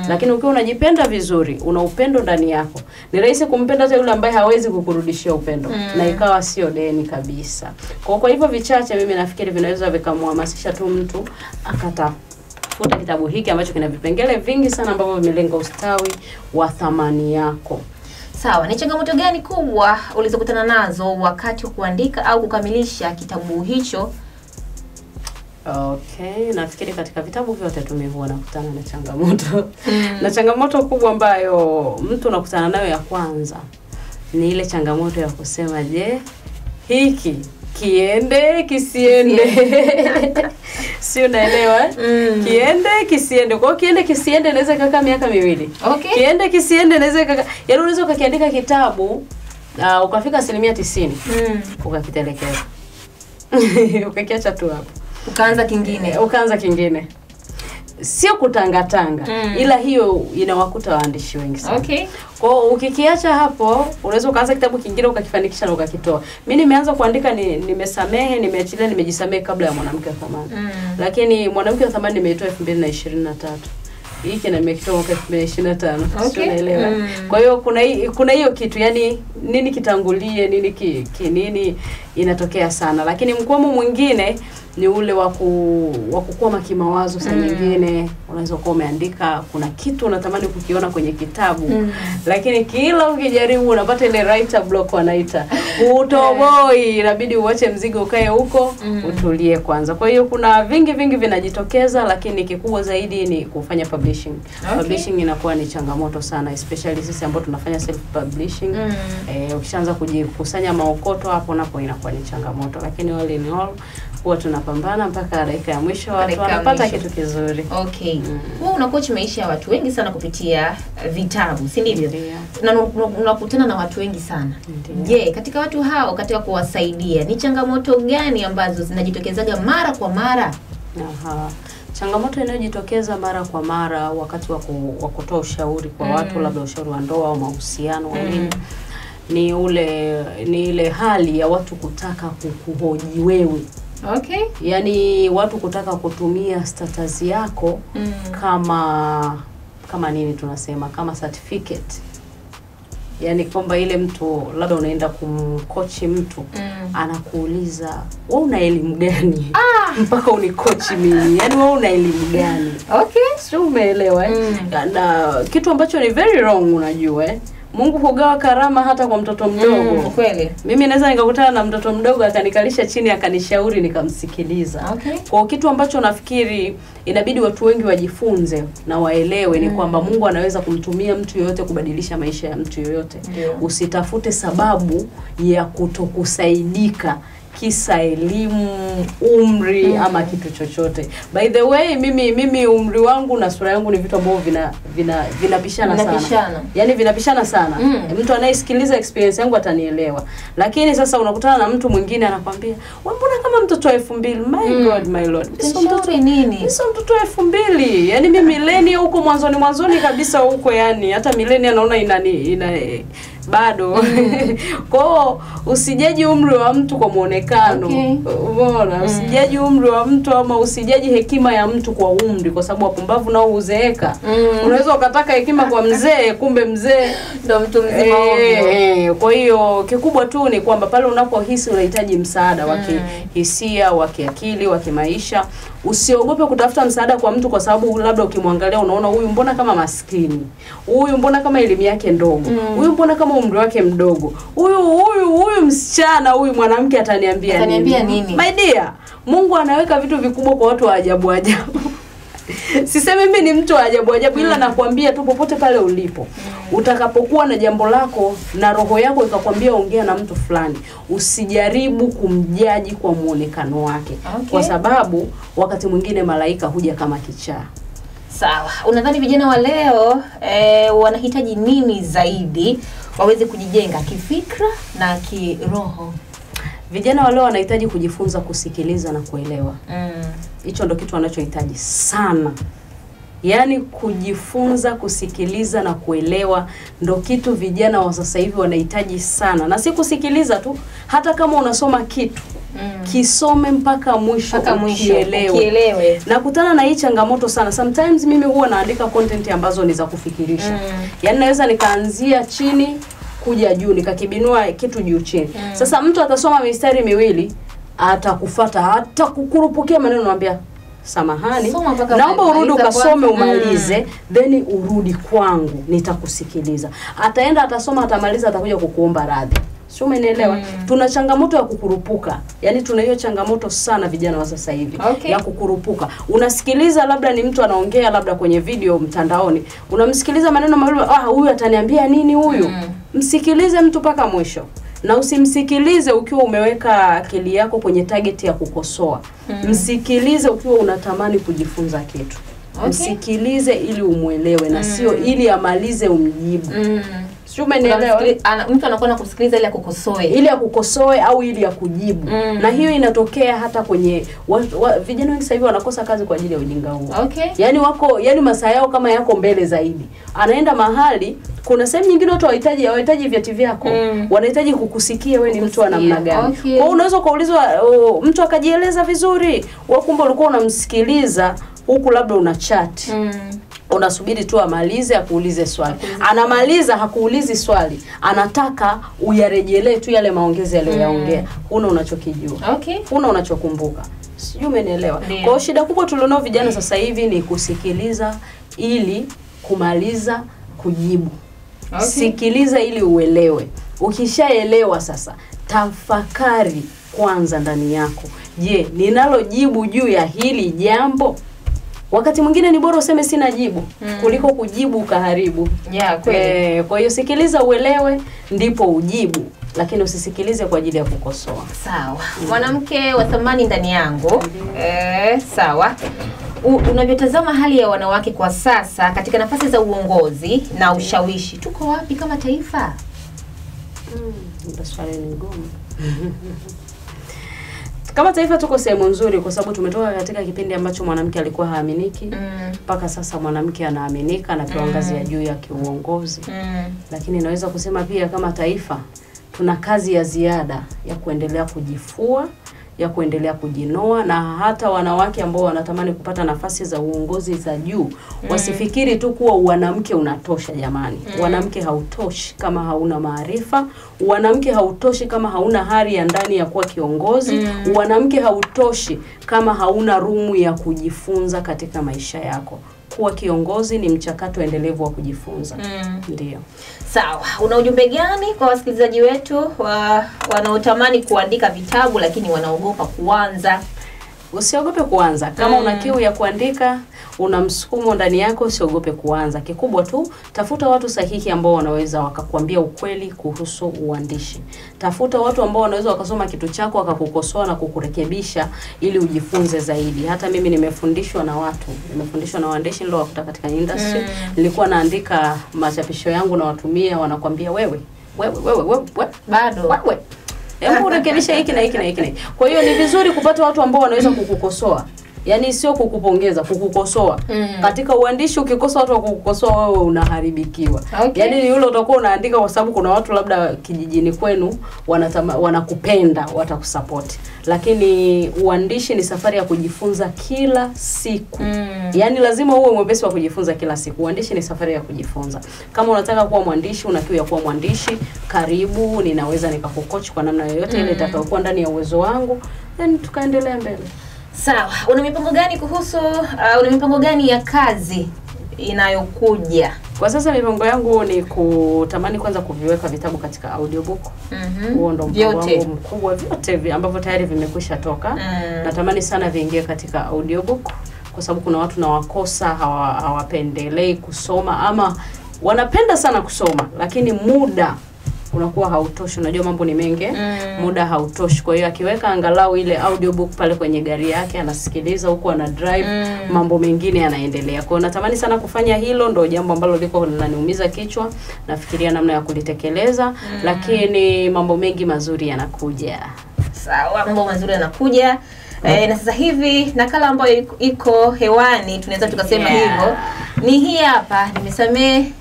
Lakini ukiwa unajipenda vizuri, una upendo ndani yako, ni rahisi kumpenda hata yule ambaye hawezi kukurudishia upendo. Na ikawa sio deni kabisa. Kwa hivyo vichache mimi nafikiri vinaweza vikamhamasisha tu mtu akatafuta kitabu hiki ambacho kina vipengele vingi sana ambavyo vimelenga ustawi wa thamani yako. Sawa, ni changamoto gani kubwa ulizokutana nazo wakati wa kuandika au kukamilisha kitabu hicho? Okay, nafikiri katika vitabu vyote huwa nakutana na changamoto. Na changamoto kubwa ambayo mtu anakutana nayo ya kwanza ni ile changamoto ya kusema, je, hiki kiende kisiende? Si unaelewa? Kiende kisiende. Kwa kiende kisiende inaweza kaka miaka 2. Okay. Kiende kisiende inaweza kaka, yaani unaweza ukakiandika kitabu ukafika 90% ukakitelekeza. Ukakiacha tu hapo. Ukaanza kingine. Sio kutangatanga, ila hiyo inawakuta waandishi wengi sana. Okay. Kwa ukikiacha hapo, unaweza ukaanza kitabu kingine ukakifanikisha na ukakitoa. Mimi nimeanza kuandika nimesamehe, nimeachilia, nimejisamehe kabla ya Mwanamke wa Thamani. Lakini Mwanamke wa Thamani nimeitoa 2023. Hiki na nimekitoa mwaka 2025. Okay. Sio naelewa. Kwa hiyo kuna hiyo kitu, yani nini kitangulie, nini nini inatokea sana. Lakini mkwamo mwingine ni ule wa kukwama kimawazo. Saa nyingine unaweza kuwa umeandika kuna kitu unatamani kukiona kwenye kitabu, lakini kila ukijaribu unapata ile writer block wanaita. Utoboi, inabidi uache mzigo ukae huko, utulie kwanza. Kwa hiyo kuna vingi vinajitokeza, lakini kikubwa zaidi ni kufanya publishing. Okay. Publishing inakuwa ni changamoto sana, especially sisi ambao tunafanya self publishing. Ukishaanza kujikusanya maokoto hapo napo inakuwa ni changamoto, lakini all in all huwa tunapambana mpaka dakika ya mwisho watu wanapata kitu kizuri. Okay. Wewe unacoach maisha ya watu wengi sana kupitia vitabu, si ndivyo? Na unakutana na watu wengi sana. Je, katika watu hao, katika kuwasaidia, ni changamoto gani ambazo zinajitokezaga mara kwa mara? Changamoto inayojitokeza mara kwa mara wakati wa kutoa ushauri kwa watu, labda ushauri wa ndoa au mahusiano ni ile hali ya watu kutaka kukuhoji wewe. Okay. Yaani watu kutaka kutumia status yako kama nini tunasema, kama certificate. Yaani kwamba ile mtu labda unaenda kumcoach mtu, anakuuliza, "Wewe una elimu gani?" Mpaka unikochi mimi. Yaani wewe una elimu gani? Okay. Sio, umeelewa Na kitu ambacho ni very wrong, unajua Mungu hugawa karama hata kwa mtoto mdogo. Kweli. Mimi naweza nikakutana na mtoto mdogo akanikalisha chini akanishauri nikamsikiliza. Okay. Kwa kitu ambacho nafikiri inabidi watu wengi wajifunze na waelewe ni kwamba Mungu anaweza kumtumia mtu yoyote kubadilisha maisha ya mtu yoyote. Usitafute sababu ya kutokusaidika kisa elimu, umri ama kitu chochote. By the way, mimi umri wangu na sura yangu ni vitu ambavyo vinapishana sana. Yaani vinapishana sana. Mtu anayesikiliza experience yangu atanielewa. Lakini sasa unakutana na mtu mwingine anakuambia, "Wewe mbona kama mtoto wa 2000?" My God, my Lord. Sio mtoto nini? Sio mtoto wa 2000. Yaani mimi millennial huko mwanzoni kabisa huko, yani hata millennial naona ina bado. Kwa usijaji umri wa mtu kwa muonekano. Umeona? Usijaji umri wa mtu ama usijaji hekima ya mtu kwa umri, kwa sababu wapumbavu nao huzeeka. Unaweza ukataka hekima kwa mzee, kumbe mzee ndo mtu mzima ovyo. Kwa hiyo kikubwa tu ni kwamba pale unapohisi unahitaji msaada wa kihisia, wa kiakili, wa kimaisha, usiogope kutafuta msaada kwa mtu, kwa sababu labda ukimwangalia unaona huyu mbona kama maskini, huyu mbona kama elimu yake ndogo, huyu mbona kama umri wake mdogo, huyu msichana, huyu mwanamke ataniambia nini? My dear, Mungu anaweka vitu vikubwa kwa watu wa ajabu. Sisemi mimi ni mtu wa ajabu, ila nakwambia tu popote pale ulipo, utakapokuwa na jambo lako na roho yako ikakwambia ongea na mtu fulani, usijaribu kumjaji kwa muonekano wake. Kwa sababu wakati mwingine malaika huja kama kichaa. Sawa. Unadhani vijana wa leo wanahitaji nini zaidi waweze kujijenga kifikra na kiroho? Vijana wa leo wanahitaji kujifunza kusikiliza na kuelewa. Hicho ndo kitu wanachohitaji sana. Yaani kujifunza kusikiliza na kuelewa ndo kitu vijana wa sasa hivi wanahitaji sana. Na si kusikiliza tu, hata kama unasoma kitu, kisome mpaka mwisho ukielewe. Nakutana na hii changamoto sana. Sometimes mimi huwa naandika content ambazo ni za kufikirisha. Yaani naweza nikaanzia chini kuja juu, nikakibinua kitu juu chini. Sasa mtu atasoma mistari miwili, atakufuata, hata kukurupukia maneno, naambia samahani, naomba urudi ukasome umalize, then urudi kwangu nitakusikiliza. Ataenda atasoma, atamaliza, atakuja kukuomba radhi. Sio, umeelewa? Tuna changamoto ya kukurupuka. Yaani tuna hiyo changamoto sana vijana wa sasa hivi ya kukurupuka. Unasikiliza labda ni mtu anaongea labda kwenye video mtandaoni. Unamsikiliza maneno mawili, huyu ataniambia nini huyu? Msikilize mtu paka mwisho. Na usimsikilize ukiwa umeweka akili yako kwenye target ya kukosoa. Msikilize ukiwa unatamani kujifunza kitu. Msikilize ili umuelewe na sio ili amalize umjibu. Sio, umeelewa? Mtu anakuwa kusikiliza ili akukosoe. Ili akukosoe au ili akujibu. Na hiyo inatokea hata kwenye vijana wengi sasa hivi wanakosa kazi kwa ajili ya ujinga huo. Yaani masaa yao kama yako mbele zaidi. Anaenda mahali, kuna sehemu nyingine watu hawahitaji vyeti vyako. Wanahitaji kukusikia wewe ni mtu wa namna gani. Kwa hiyo unaweza kuulizwa mtu akajieleza vizuri, wewe kumbe ulikuwa unamsikiliza huku labda una chat. Unasubiri tu amalize akuulize swali. Anamaliza hakuulizi swali. Anataka uyarejelee tu yale maongezi aliyoyaongea. Huna unachokijua. Huna unachokumbuka. Sijui umeelewa. Kwa hiyo shida kubwa tulionao vijana sasa hivi ni kusikiliza ili kumaliza kujibu. Sikiliza ili uelewe. Ukishaelewa sasa, tafakari kwanza ndani yako. Je, ninalojibu juu ya hili jambo? Wakati mwingine ni bora useme sina jibu kuliko kujibu ukaharibu. Kweli. Kwa hiyo sikiliza uelewe ndipo ujibu, lakini usisikilize kwa ajili ya kukosoa. Sawa. Mwanamke wa thamani ndani yangu. Sawa. Unavyotazama hali ya wanawake kwa sasa katika nafasi za uongozi na ushawishi, tuko wapi kama taifa? Ndio swali ni ngumu. Kama taifa tuko sehemu nzuri kwa sababu tumetoka katika kipindi ambacho mwanamke alikuwa haaminiki. Mpaka sasa mwanamke anaaminika na pewa ngazi ya juu ya kiuongozi. Lakini naweza kusema pia kama taifa tuna kazi ya ziada ya kuendelea kujifua, ya kuendelea kujinoa, na hata wanawake ambao wanatamani kupata nafasi za uongozi za juu wasifikiri tu kuwa wanamke unatosha jamani. Wanamke hautoshi kama hauna maarifa, wanamke hautoshi kama hauna hari ya ndani ya kuwa kiongozi, wanamke hautoshi kama hauna rumu ya kujifunza katika maisha yako. Kuwa kiongozi ni mchakato endelevu wa kujifunza. Ndio. Sawa. Una ujumbe gani kwa wasikilizaji wetu wanaotamani kuandika vitabu lakini wanaogopa kuanza? Usiogope kuanza. Kama una kiu ya kuandika, una msukumo ndani yako, usiogope kuanza. Kikubwa tu, tafuta watu sahihi ambao wanaweza wakakwambia ukweli kuhusu uandishi. Tafuta watu ambao wanaweza wakasoma kitu chako wakakukosoa na kukurekebisha ili ujifunze zaidi. Hata mimi nimefundishwa na watu, nimefundishwa na waandishi ndio wakuta katika industry. Nilikuwa naandika machapisho yangu na watumia, wanakwambia wewe bado hebu urekebisha hiki na hiki na hiki. Kwa hiyo ni vizuri kupata watu ambao wanaweza kukukosoa. Yaani sio kukupongeza, kukukosoa. Katika uandishi ukikosa watu wa kukukosoa wewe unaharibikiwa. Yaani yule utakuwa unaandika kwa sababu kuna watu labda kijijini kwenu wanakupenda, watakusupport. Lakini uandishi ni safari ya kujifunza kila siku. Yaani lazima uwe mwepesi wa kujifunza kila siku. Uandishi ni safari ya kujifunza. Kama unataka kuwa mwandishi, una kiu ya kuwa mwandishi, karibu, ninaweza nikakucoach kwa namna yoyote ile itakayokuwa ndani ya uwezo wangu, then tukaendelea mbele. Sawa, una mipango gani ya kazi inayokuja? Kwa sasa mipango yangu ni kutamani kwanza kuviweka vitabu katika audiobook. Huo ndo mpango wangu mkubwa, vyote ambavyo tayari vimekwisha toka. Natamani sana viingie katika audiobook kwa sababu kuna watu na wakosa hawapendelei kusoma ama wanapenda sana kusoma lakini muda unakuwa hautoshi. Unajua mambo ni mengi, muda hautoshi. Kwa hiyo akiweka angalau ile audiobook pale kwenye gari yake anasikiliza huko ana drive, mambo mengine yanaendelea. Kwa hiyo natamani sana kufanya hilo, ndo jambo ambalo liko linaniumiza kichwa. Nafikiria namna ya kulitekeleza, lakini mambo mengi mazuri yanakuja. Sawa, mambo mazuri yanakuja. Na sasa hivi nakala ambayo iko hewani tunaweza tukasema hivyo ni hii hapa, nimesamehe.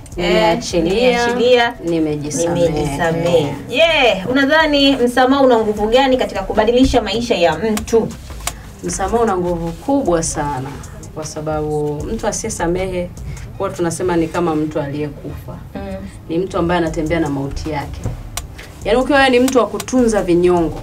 Nimejisamehe. Unadhani msamaha una nguvu gani katika kubadilisha maisha ya mtu? Msamaha una nguvu kubwa sana kwa sababu mtu asiyesamehe kwa tunasema ni kama mtu aliyekufa. Ni mtu ambaye anatembea na mauti yake. Yaani ukiwa ni mtu wa kutunza vinyongo,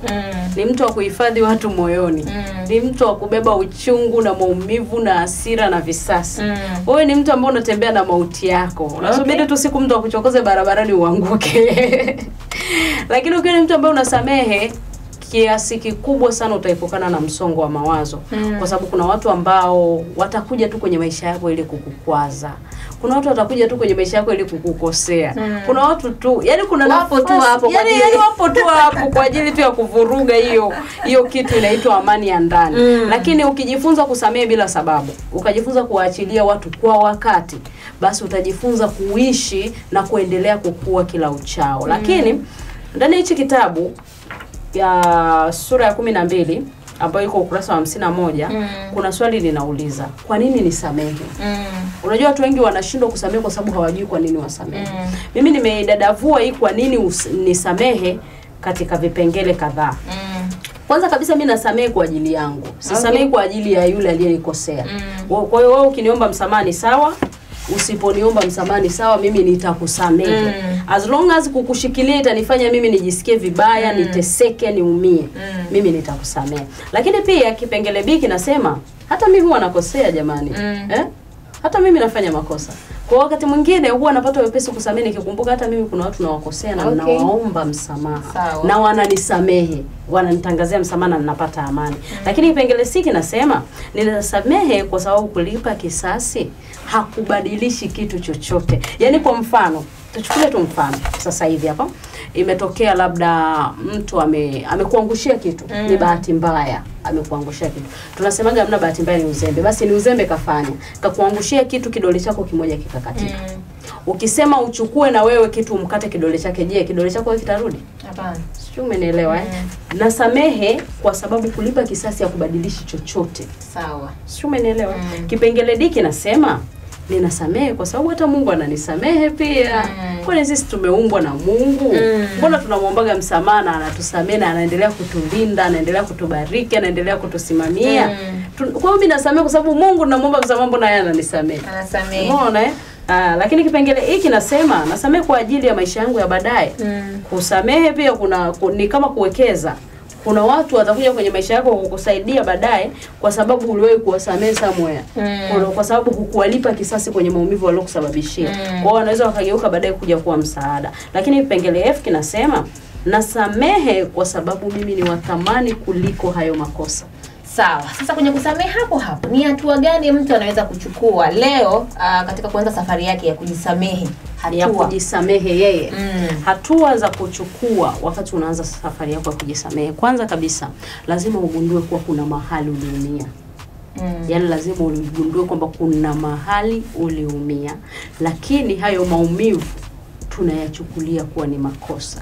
ni mtu wa kuhifadhi watu moyoni, ni mtu wa kubeba uchungu na maumivu na hasira na visasi. Wewe ni mtu ambaye unatembea na mauti yako. Unasubiri tu siku mtu akuchokoze barabarani uanguke. Lakini ukiwa ni mtu ambaye unasamehe, kiasi kikubwa sana utaepukana na msongo wa mawazo. Kwa sababu kuna watu ambao watakuja tu kwenye maisha yako ili kukukwaza. Kuna watu watakuja tu kwenye maisha yako ili kukukosea. Kuna watu tu, yani kuna wapo tu hapo kwa ajili wapo tu hapo kwa ajili tu ya kuvuruga hiyo kitu inaitwa amani ya ndani. Lakini ukijifunza kusamehe bila sababu, ukajifunza kuwaachilia watu kwa wakati, basi utajifunza kuishi na kuendelea kukua kila uchao. Lakini ndani ya hichi kitabu ya sura ya 12 ambayo iko ukurasa wa 51, kuna swali linauliza, kwa nini nisamehe? Unajua watu wengi wanashindwa kusamehe kwa sababu hawajui kwa nini wasamehe. Mimi nimedadavua hii kwa nini nisamehe katika vipengele kadhaa. Kwanza kabisa mimi nasamehe kwa ajili yangu. Sisamehe kwa ajili ya yule aliyenikosea. Kwa hiyo wewe ukiniomba msamaha ni sawa, usiponiomba msamaha ni sawa, mimi nitakusamehe. As long as kukushikilia itanifanya mimi nijisikie vibaya, niteseke, niumie, mimi nitakusamehe. Lakini pia kipengele B kinasema hata mimi huwa nakosea jamani. Hata mimi nafanya makosa. Kwa wakati mwingine huwa napata wepesi kusamehe nikikumbuka hata mimi kuna watu nawakosea na nawaomba msamaha. Na wananisamehe, wananitangazia msamaha na ninapata amani. Lakini kipengele C kinasema ninasamehe kwa sababu kulipa kisasi hakubadilishi kitu chochote. Yaani kwa mfano, tuchukulie tu mfano. Sasa hivi hapa imetokea labda mtu amekuangushia kitu, ni bahati mbaya amekuangushia kitu. Tunasemaga hamna bahati mbaya, ni uzembe. Basi ni uzembe kafanya. Kakuangushia kitu, kidole chako kimoja kikakatika. Ukisema uchukue na wewe kitu umkate kidole chake, je, kidole chako wewe kitarudi? Hapana. Sio, umenielewa Nasamehe kwa sababu kulipa kisasi ya kubadilishi chochote. Sawa. Sio, umenielewa Kipengele D kinasema ninasamehe kwa sababu hata Mungu ananisamehe pia. Kwani sisi tumeumbwa na Mungu? Mbona tunamwombaga msamaha na anatusamehe na anaendelea kutulinda, anaendelea kutubariki, anaendelea kutusimamia? Kwa hiyo mimi nasamehe kwa sababu Mungu namwomba msamaha, mbona yeye ananisamehe? Anasamehe. Umeona lakini kipengele hiki nasema nasamehe kwa ajili ya maisha yangu ya baadaye. Kusamehe pia ni kama kuwekeza. Kuna watu watakuja kwenye maisha yako kukusaidia baadaye kwa sababu uliwahi kuwasamehe somewhere. Kwa sababu hukuwalipa kisasi kwenye maumivu waliokusababishia. Kwa hiyo wanaweza wakageuka baadaye kuja kuwa msaada. Lakini kipengele F kinasema nasamehe kwa sababu mimi ni wa thamani kuliko hayo makosa. Sawa. Sasa kwenye kusamehe hapo ni hatua gani mtu anaweza kuchukua leo katika kuanza safari yake ya kujisamehe? Ya kujisamehe yeye. Hatua za kuchukua wakati unaanza safari yako ya kujisamehe. Kwanza kabisa, lazima ugundue kuwa kuna mahali uliumia. Yaani lazima ugundue kwamba kuna mahali uliumia, lakini hayo maumivu tunayachukulia kuwa ni makosa.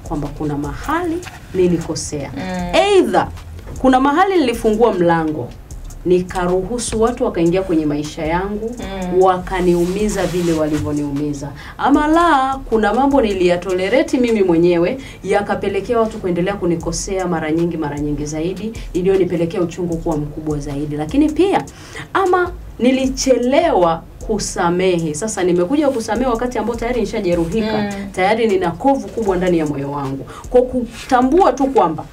Kwamba kuna mahali nilikosea. Either kuna mahali nilifungua mlango nikaruhusu watu wakaingia kwenye maisha yangu wakaniumiza vile walivyoniumiza, ama la, kuna mambo niliyatolerate mimi mwenyewe yakapelekea watu kuendelea kunikosea mara nyingi zaidi, iliyonipelekea uchungu kuwa mkubwa zaidi. Lakini pia ama nilichelewa kusamehe. Sasa nimekuja kusamehe wakati ambao tayari nishajeruhika, tayari nina kovu kubwa ndani ya moyo wangu. Kwa kutambua tu kwamba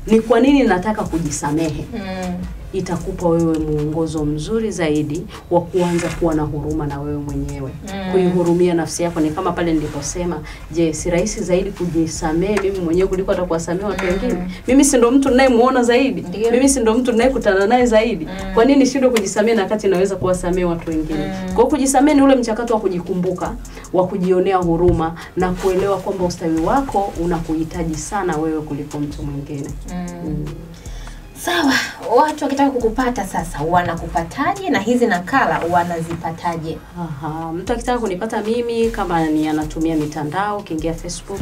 ni kwa nini nataka kujisamehe, itakupa wewe muongozo mzuri zaidi wa kuanza kuwa na huruma na wewe mwenyewe. Kuihurumia nafsi yako. Ni kama pale niliposema, je, si rahisi zaidi kujisamehe mimi mwenyewe kuliko hata kuwasamehe watu wengine? Mimi si ndo mtu ninayemuona zaidi? Mimi si ndo mtu ninayekutana naye zaidi? Kwa nini shida kujisamehe na wakati naweza kuwasamehe watu wengine? Kwa hiyo kujisamehe ni ule mchakato wa kujikumbuka, wa kujionea huruma na kuelewa kwamba ustawi wako unakuhitaji sana wewe kuliko mtu mwingine. Sawa, watu wakitaka kukupata sasa wanakupataje na hizi nakala wanazipataje? Mtu akitaka kunipata mimi, kama ni anatumia mitandao, ukiingia Facebook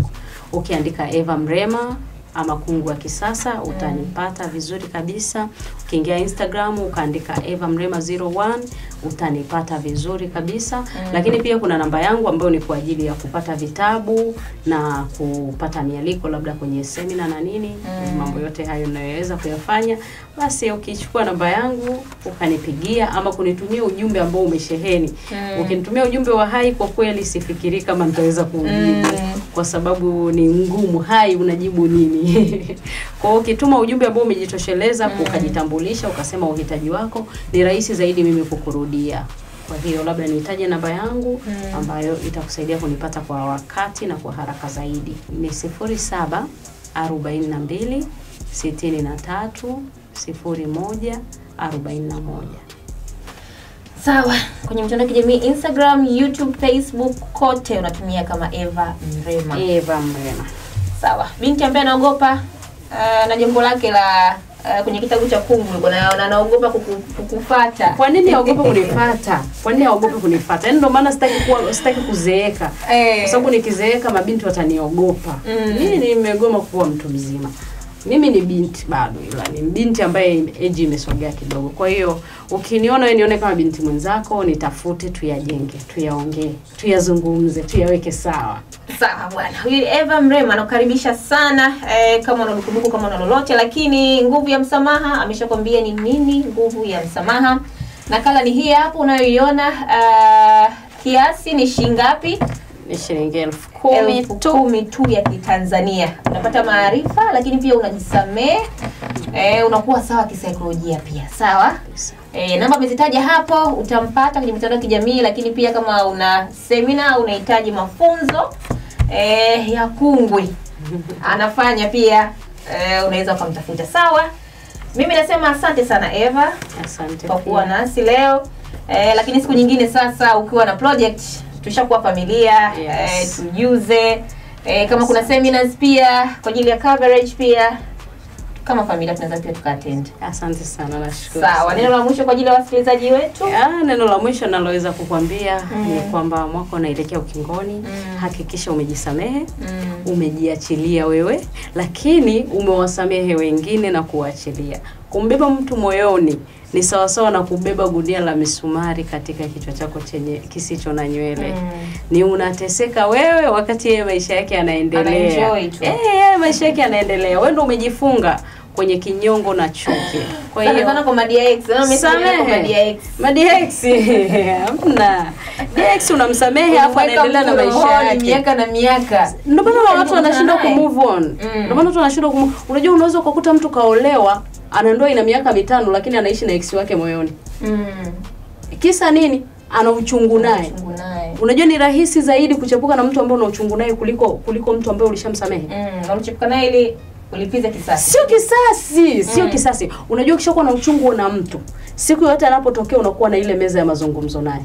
ukiandika Eva Mrema ama Kungu wa Kisasa utanipata vizuri kabisa. Ukiingia Instagram ukaandika Eva Mrema 01 utanipata vizuri kabisa. Lakini pia kuna namba yangu ambayo ni kwa ajili ya kupata vitabu na kupata mialiko labda kwenye seminar na nini. Mambo yote hayo ninayoweza kuyafanya. Basi ukichukua namba yangu ukanipigia ama kunitumia ujumbe ambao umesheheni. Ukinitumia ujumbe wa hai, kwa kweli sifikiri kama nitaweza kujibu kwa sababu ni ngumu. Hai unajibu nini? Kwa hiyo ukituma ujumbe ambao umejitosheleza, ukajitambulisha, ukasema uhitaji wako, ni rahisi zaidi mimi kukurudia. Kwa hiyo labda nihitaji namba yangu ambayo itakusaidia kunipata kwa wakati na kwa haraka zaidi. Ni 07 42 63 01 41. Sawa, kwenye mtandao wa kijamii Instagram, YouTube, Facebook, kote unatumia kama Eva Mrema. Eva Mrema. Sawa. Binti ambaye anaogopa na jambo lake la kwenye kitabu cha Kungu, kuna anaogopa kukufuata. Kwa nini aogopa kunifuata? Kwa nini aogopa kunifuata? Yaani ndio maana sitaki kuzeeka. Kwa sababu nikizeeka mabinti wataniogopa. Mimi nimegoma kuwa mtu mzima. Mimi ni binti bado, ila ni binti ambaye age imesogea kidogo. Kwa hiyo ukiniona wewe nione kama binti mwenzako, nitafute, tuyajenge, tuyaongee, tuyazungumze, tuyaweke sawa. Sawa bwana. Huyu Eva Mrema anakukaribisha sana kama unadukuduku, kama una lolote. Lakini nguvu ya msamaha ameshakwambia ni nini nguvu ya msamaha. Nakala ni hii hapo unayoiona. Kiasi ni shilingi ngapi? Ni shilingi 10,000 tu ya Kitanzania. Unapata maarifa, lakini pia unajisamehe, unakuwa sawa kisaikolojia pia. Sawa? Namba umezitaja hapo, utampata kwenye mitandao ya kijamii. Lakini pia kama una seminar, unahitaji mafunzo ya Kungwi anafanya pia, unaweza kumtafuta. Sawa? Mimi nasema asante sana Eva. Asante kwa kuwa nasi leo. Lakini siku nyingine sasa ukiwa na project tushakuwa familia, tujuze. Kama kuna seminars pia kwa ajili ya coverage pia kama familia tunaweza pia tukaattend. Asante sana, nashukuru. Sawa, neno la mwisho kwa ajili ya wasikilizaji wetu? Neno la mwisho naloweza kukwambia ni kwamba mwaka unaelekea ukingoni. Hakikisha umejisamehe, umejiachilia wewe, lakini umewasamehe wengine na kuachilia. Kumbeba mtu moyoni ni sawa sawa na kubeba gunia la misumari katika kichwa chako chenye kisicho na nywele. Ni unateseka wewe wakati yeye maisha yake yanaendelea. Maisha yake yanaendelea. Wewe ndio umejifunga kwenye kinyongo na chuki. Kwa hiyo sana kwa DX, DX hamna. DX unamsamehe afu anaendelea na maisha yake miaka na miaka. Ndio maana watu wanashindwa kumove on. Ndio maana watu wanashindwa unajua unaweza kukuta mtu kaolewa, ana ndoa ina miaka 5 lakini anaishi na ex wake moyoni. Kisa nini? Ana uchungu naye. Unajua ni rahisi zaidi kuchepuka na mtu ambaye una uchungu naye kuliko mtu ambaye ulishamsamehe. Unachepuka naye ili Ulipiza kisasi. Sio kisasi, sio kisasi. Unajua ukishakuwa na uchungu na mtu, siku yote anapotokea unakuwa na ile meza ya mazungumzo naye.